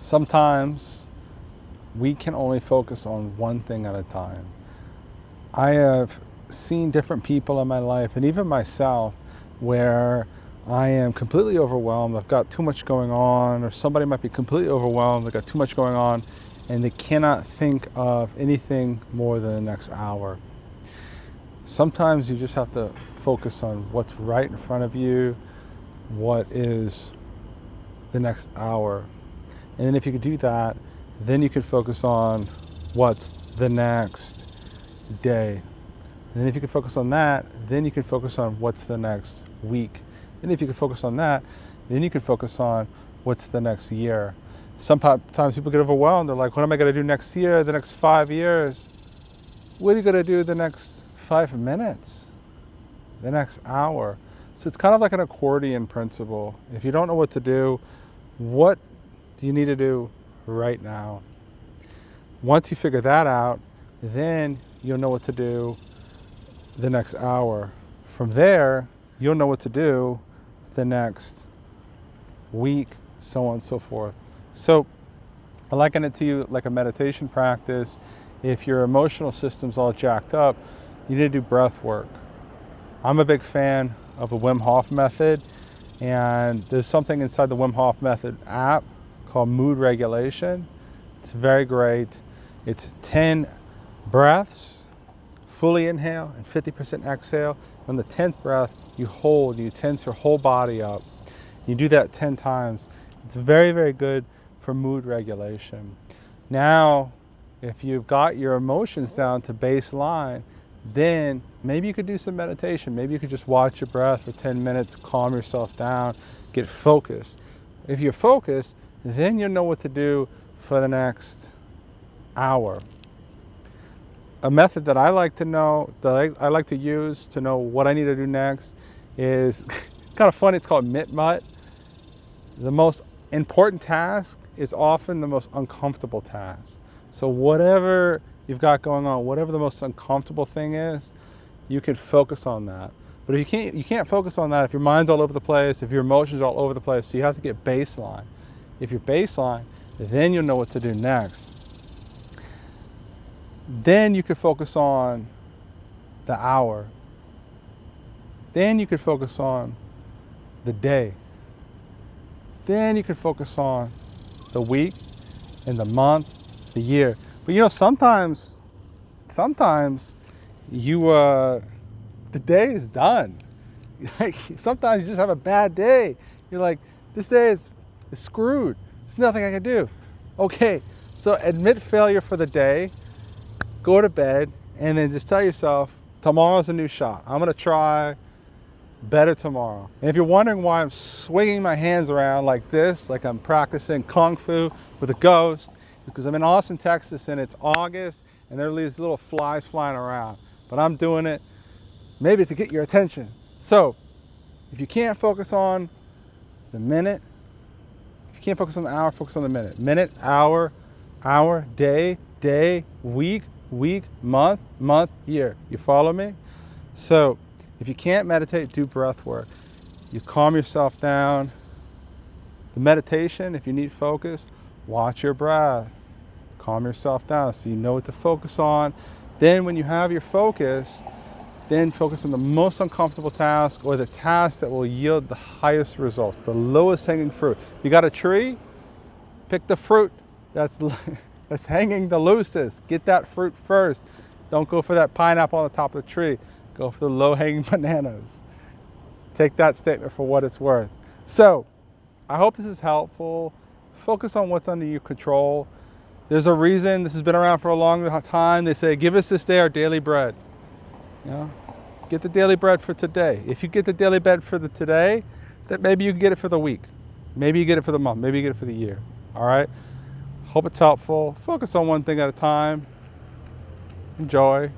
Sometimes we can only focus on one thing at a time. I have seen different people in my life, and even myself, where I am completely overwhelmed. I've got too much going on, or somebody might be completely overwhelmed. They've got too much going on, and they cannot think of anything more than the next hour. Sometimes you just have to focus on what's right in front of you, what is the next hour. And then if you could do that, then you could focus on what's the next day. And then if you can focus on that, then you can focus on what's the next week. And if you can focus on that, then you can focus on what's the next year. Sometimes people get overwhelmed. They're like, what am I going to do next year, the next 5 years? What are you going to do the next 5 minutes, the next hour? So it's kind of like an accordion principle. If you don't know what to do, what do you need to do right now? Once you figure that out, then you'll know what to do the next hour. From there, you'll know what to do the next week, so on and so forth. So I liken it to you like a meditation practice. If your emotional system's all jacked up, you need to do breath work. I'm a big fan of the Wim Hof method, and there's something inside the Wim Hof method app called Mood Regulation. It's very great. It's 10 breaths, fully inhale and 50% exhale. On the 10th breath, you hold, you tense your whole body up. You do that 10 times. It's very, very good for mood regulation. Now, if you've got your emotions down to baseline, then maybe you could do some meditation. Maybe you could just watch your breath for 10 minutes, calm yourself down, get focused. If you're focused, then you'll know what to do for the next hour. A method that I like to know, that I like to use to know what I need to do next is kind of funny. It's called MIT-MUT. The most important task is often the most uncomfortable task. So whatever you've got going on, whatever the most uncomfortable thing is, you can focus on that. But if you can't focus on that if your mind's all over the place, if your emotions are all over the place, so you have to get baseline. If you're baseline, then you'll know what to do next. Then you could focus on the hour. Then you could focus on the day. Then you could focus on the week and the month, the year. But you know, sometimes you the day is done. Like, sometimes you just have a bad day. You're like, this day is screwed. There's nothing I can do. Okay, so admit failure for the day, go to bed, and then just tell yourself, tomorrow's a new shot. I'm gonna try better tomorrow. And if you're wondering why I'm swinging my hands around like this, like I'm practicing Kung Fu with a ghost, it's because I'm in Austin, Texas, and it's August, and there are these little flies flying around. But I'm doing it maybe to get your attention. So if you can't focus on the minute, if you can't focus on the hour, focus on the minute. Minute, hour, day, week, month, year. You follow me? So if you can't meditate, do breath work. You calm yourself down. The meditation, if you need focus, watch your breath. Calm yourself down so you know what to focus on. Then when you have your focus, then focus on the most uncomfortable task, or the task that will yield the highest results, the lowest hanging fruit. You got a tree? Pick the fruit that's hanging the loosest. Get that fruit first. Don't go for that pineapple on the top of the tree. Go for the low-hanging bananas. Take that statement for what it's worth. So, I hope this is helpful. Focus on what's under your control. There's a reason this has been around for a long time. They say, give us this day our daily bread. You know, get the daily bread for today. If you get the daily bread for the today, then maybe you can get it for the week. Maybe you get it for the month. Maybe you get it for the year. All right? Hope it's helpful. Focus on one thing at a time. Enjoy.